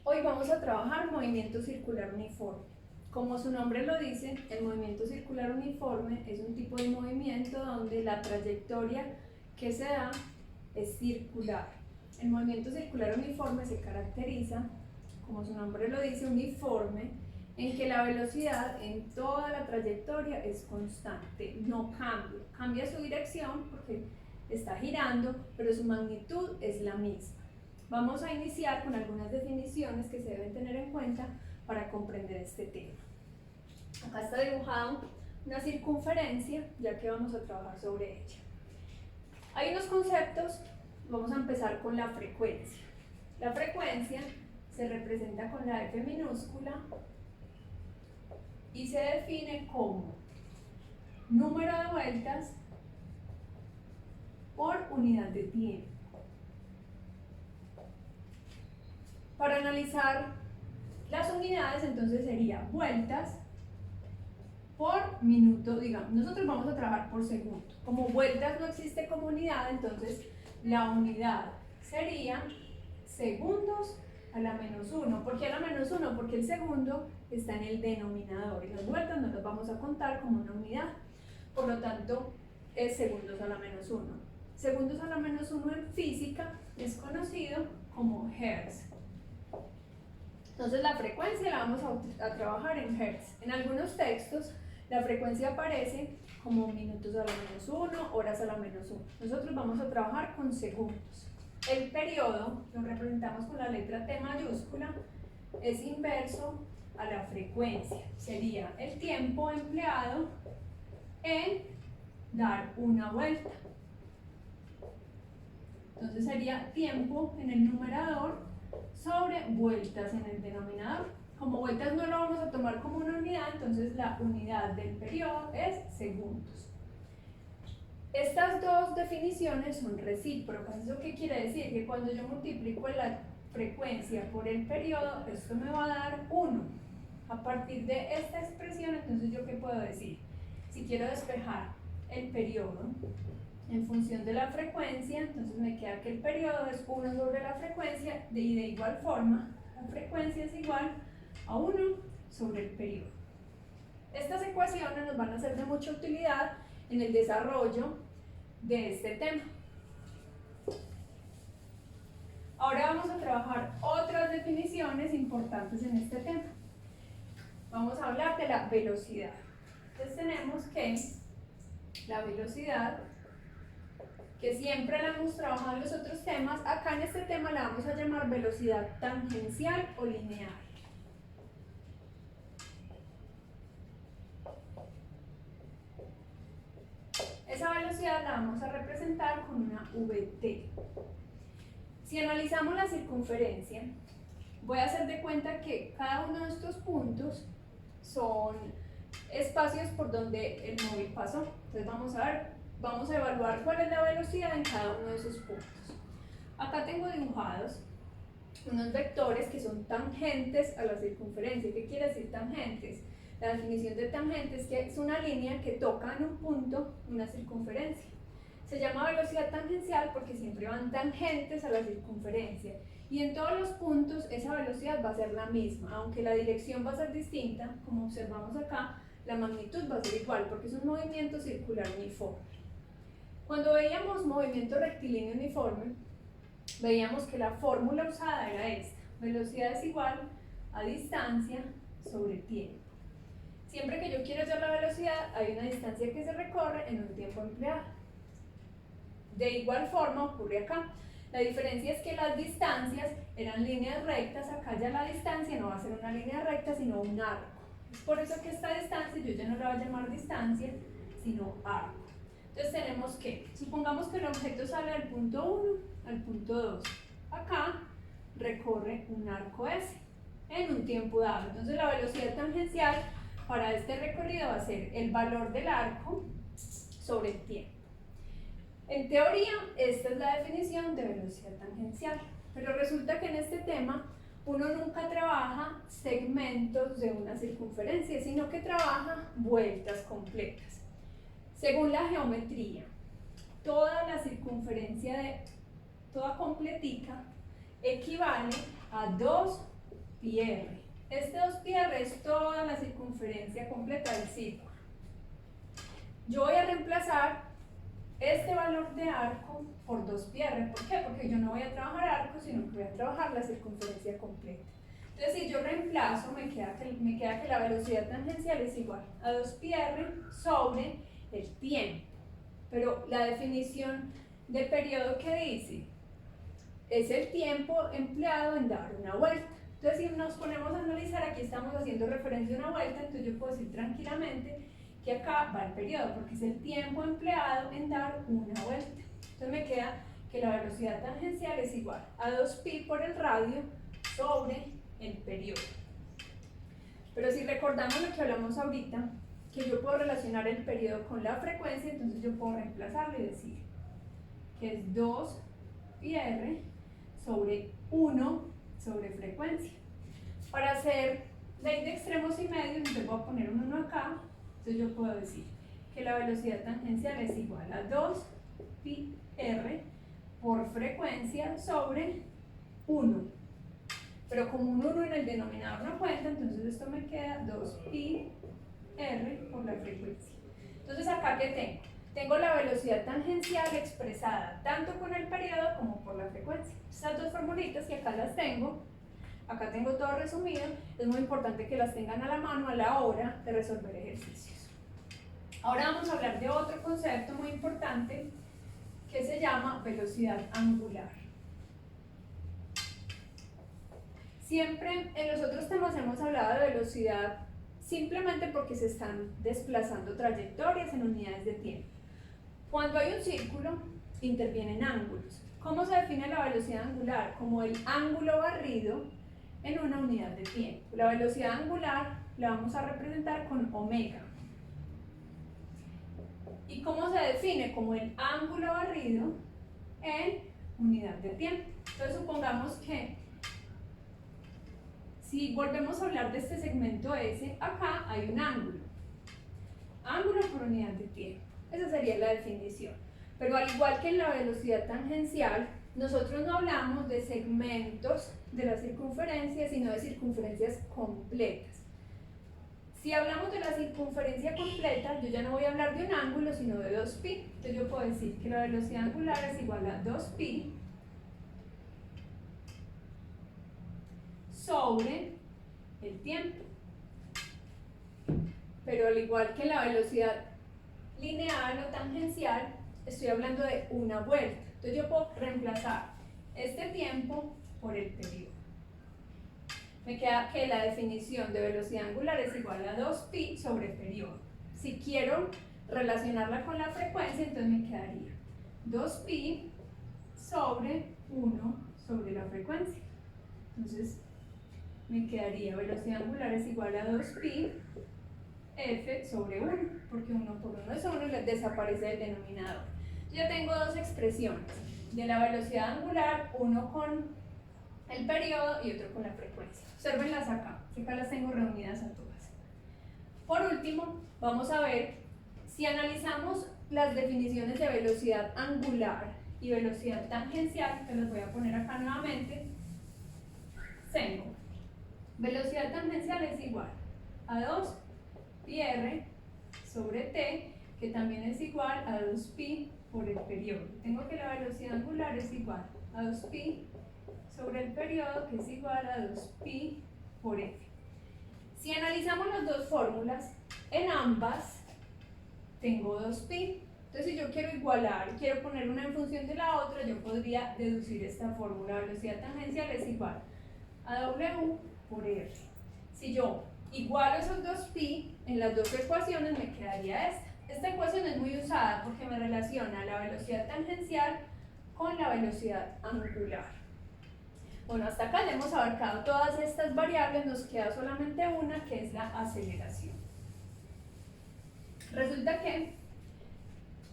Hoy vamos a trabajar movimiento circular uniforme. Como su nombre lo dice, el movimiento circular uniforme es un tipo de movimiento donde la trayectoria que se da es circular. El movimiento circular uniforme se caracteriza, como su nombre lo dice, uniforme, en que la velocidad en toda la trayectoria es constante, no cambia. Cambia su dirección porque está girando, pero su magnitud es la misma. Vamos a iniciar con algunas definiciones que se deben tener en cuenta para comprender este tema. Acá está dibujado una circunferencia, ya que vamos a trabajar sobre ella. Hay unos conceptos, vamos a empezar con la frecuencia. La frecuencia se representa con la F minúscula y se define como número de vueltas por unidad de tiempo. Para analizar las unidades, entonces sería vueltas por minuto, digamos. Nosotros vamos a trabajar por segundo. Como vueltas no existe como unidad, entonces la unidad sería segundos a la menos 1. ¿Por qué a la menos 1? Porque el segundo está en el denominador y las vueltas no las vamos a contar como una unidad. Por lo tanto, es segundos a la menos 1. Segundos a la menos 1 en física es conocido como hertz. Entonces la frecuencia la vamos a trabajar en hertz. En algunos textos la frecuencia aparece como minutos a la menos 1, horas a la menos 1. Nosotros vamos a trabajar con segundos. El periodo lo representamos con la letra T mayúscula, es inverso a la frecuencia. Sería el tiempo empleado en dar una vuelta. Entonces sería tiempo en el numerador sobre vueltas en el denominador. Como vueltas no lo vamos a tomar como una unidad, entonces la unidad del periodo es segundos. Estas dos definiciones son recíprocas. ¿Eso qué quiere decir? Que cuando yo multiplico la frecuencia por el periodo, esto me va a dar 1. A partir de esta expresión, entonces ¿yo qué puedo decir? Si quiero despejar el periodo en función de la frecuencia, entonces me queda que el periodo es 1 sobre la frecuencia y de igual forma la frecuencia es igual a 1 sobre el periodo. Estas ecuaciones nos van a ser de mucha utilidad en el desarrollo de este tema. Ahora vamos a trabajar otras definiciones importantes en este tema. Vamos a hablar de la velocidad. Entonces tenemos que la velocidad, que siempre la hemos trabajado en los otros temas, acá en este tema la vamos a llamar velocidad tangencial o lineal. Esa velocidad la vamos a representar con una VT. Si analizamos la circunferencia, voy a hacer de cuenta que cada uno de estos puntos son espacios por donde el móvil pasó. Entonces vamos a evaluar cuál es la velocidad en cada uno de esos puntos. Acá tengo dibujados unos vectores que son tangentes a la circunferencia. ¿Qué quiere decir tangentes? La definición de tangente es que es una línea que toca en un punto una circunferencia. Se llama velocidad tangencial porque siempre van tangentes a la circunferencia. Y en todos los puntos esa velocidad va a ser la misma, aunque la dirección va a ser distinta, como observamos acá, la magnitud va a ser igual porque es un movimiento circular uniforme. Cuando veíamos movimiento rectilíneo uniforme, veíamos que la fórmula usada era esta: velocidad es igual a distancia sobre tiempo. Siempre que yo quiero hallar la velocidad, hay una distancia que se recorre en un tiempo empleado. De igual forma ocurre acá. La diferencia es que las distancias eran líneas rectas, acá ya la distancia no va a ser una línea recta, sino un arco. Es por eso que esta distancia yo ya no la voy a llamar distancia, sino arco. Entonces tenemos que, supongamos que el objeto sale del punto 1 al punto 2. Acá recorre un arco S en un tiempo dado. Entonces la velocidad tangencial para este recorrido va a ser el valor del arco sobre el tiempo. En teoría, esta es la definición de velocidad tangencial, pero resulta que en este tema uno nunca trabaja segmentos de una circunferencia, sino que trabaja vueltas completas. Según la geometría, toda la circunferencia de toda completica equivale a 2 πr. Este 2πr es toda la circunferencia completa del círculo. Yo voy a reemplazar este valor de arco por 2πr. ¿Por qué? Porque yo no voy a trabajar arco, sino que voy a trabajar la circunferencia completa. Entonces, si yo reemplazo, me queda que la velocidad tangencial es igual a 2πr sobre el tiempo. Pero la definición de periodo que dice es el tiempo empleado en dar una vuelta. Entonces, si nos ponemos a analizar, aquí estamos haciendo referencia a una vuelta, entonces yo puedo decir tranquilamente que acá va el periodo, porque es el tiempo empleado en dar una vuelta. Entonces me queda que la velocidad tangencial es igual a 2pi por el radio sobre el periodo. Pero si recordamos lo que hablamos ahorita, que yo puedo relacionar el periodo con la frecuencia, entonces yo puedo reemplazarlo y decir que es 2πr sobre 1 sobre frecuencia. Para hacer ley de extremos y medios, entonces voy a poner un 1 acá, entonces yo puedo decir que la velocidad tangencial es igual a 2πr por frecuencia sobre 1. Pero como un 1 en el denominador no cuenta, entonces esto me queda 2πr por la frecuencia. Entonces acá ¿qué tengo? Tengo la velocidad tangencial expresada tanto con el periodo como por la frecuencia. Estas dos formulitas que acá las tengo, acá tengo todo resumido, es muy importante que las tengan a la mano a la hora de resolver ejercicios. Ahora vamos a hablar de otro concepto muy importante que se llama velocidad angular. Siempre en los otros temas hemos hablado de velocidad simplemente porque se están desplazando trayectorias en unidades de tiempo. Cuando hay un círculo, intervienen ángulos. ¿Cómo se define la velocidad angular? Como el ángulo barrido en una unidad de tiempo. La velocidad angular la vamos a representar con omega. ¿Y cómo se define? Como el ángulo barrido en unidad de tiempo. Entonces supongamos que si volvemos a hablar de este segmento S, acá hay un ángulo. Ángulo por unidad de tiempo. Esa sería la definición. Pero al igual que en la velocidad tangencial, nosotros no hablamos de segmentos de la circunferencia, sino de circunferencias completas. Si hablamos de la circunferencia completa, yo ya no voy a hablar de un ángulo, sino de 2pi. Entonces yo puedo decir que la velocidad angular es igual a 2pi sobre el tiempo. Pero al igual que la velocidad lineal o tangencial, estoy hablando de una vuelta. Entonces yo puedo reemplazar este tiempo por el periodo. Me queda que la definición de velocidad angular es igual a 2pi sobre periodo. Si quiero relacionarla con la frecuencia, entonces me quedaría 2pi sobre 1 sobre la frecuencia. Entonces me quedaría velocidad angular es igual a 2pi f sobre 1, porque 1 por 1 es 1 y desaparece el denominador. Yo ya tengo dos expresiones de la velocidad angular, uno con el periodo y otro con la frecuencia. Obsérvenlas acá, que acá las tengo reunidas a todas. Por último, vamos a ver si analizamos las definiciones de velocidad angular y velocidad tangencial, que las voy a poner acá nuevamente. Tengo velocidad tangencial es igual a 2πr sobre t, que también es igual a 2pi por el periodo. Tengo que la velocidad angular es igual a 2pi sobre el periodo, que es igual a 2pi por f. Si analizamos las dos fórmulas, en ambas tengo 2pi. Entonces, si yo quiero igualar, quiero poner una en función de la otra, yo podría deducir esta fórmula. Velocidad tangencial es igual a w por r. Si yo igualo esos 2pi en las dos ecuaciones, me quedaría esta. Esta ecuación es muy usada porque me relaciona la velocidad tangencial con la velocidad angular. Bueno, hasta acá ya hemos abarcado todas estas variables, nos queda solamente una, que es la aceleración. Resulta que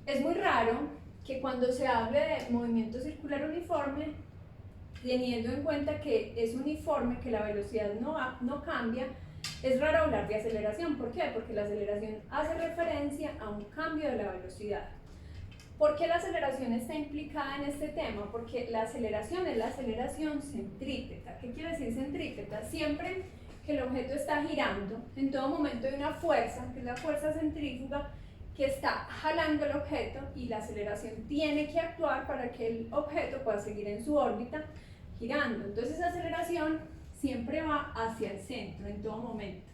es muy raro que cuando se hable de movimiento circular uniforme, teniendo en cuenta que es uniforme, que la velocidad no cambia, es raro hablar de aceleración. ¿Por qué? Porque la aceleración hace referencia a un cambio de la velocidad. ¿Por qué la aceleración está implicada en este tema? Porque la aceleración es la aceleración centrípeta. ¿Qué quiere decir centrípeta? Siempre que el objeto está girando, en todo momento hay una fuerza, que es la fuerza centrífuga, que está jalando el objeto y la aceleración tiene que actuar para que el objeto pueda seguir en su órbita girando. Entonces esa aceleración siempre va hacia el centro en todo momento.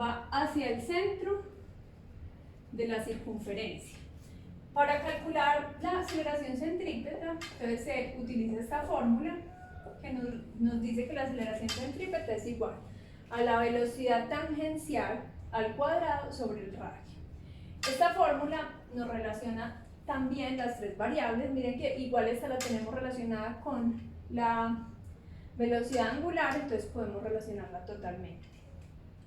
Va hacia el centro de la circunferencia. Para calcular la aceleración centrípeta, entonces se utiliza esta fórmula que nos dice que la aceleración centrípeta es igual a la velocidad tangencial al cuadrado sobre el radio. Esta fórmula nos relaciona también las tres variables. Miren que igual esta la tenemos relacionada con la velocidad angular, entonces podemos relacionarla totalmente.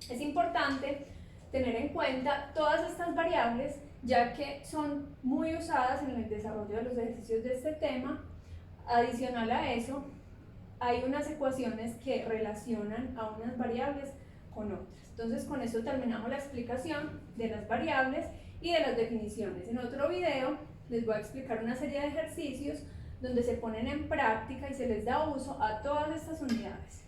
Es importante tener en cuenta todas estas variables, ya que son muy usadas en el desarrollo de los ejercicios de este tema. Adicional a eso, hay unas ecuaciones que relacionan a unas variables con otras. Entonces, con eso terminamos la explicación de las variables y de las definiciones. En otro video les voy a explicar una serie de ejercicios donde se ponen en práctica y se les da uso a todas estas unidades.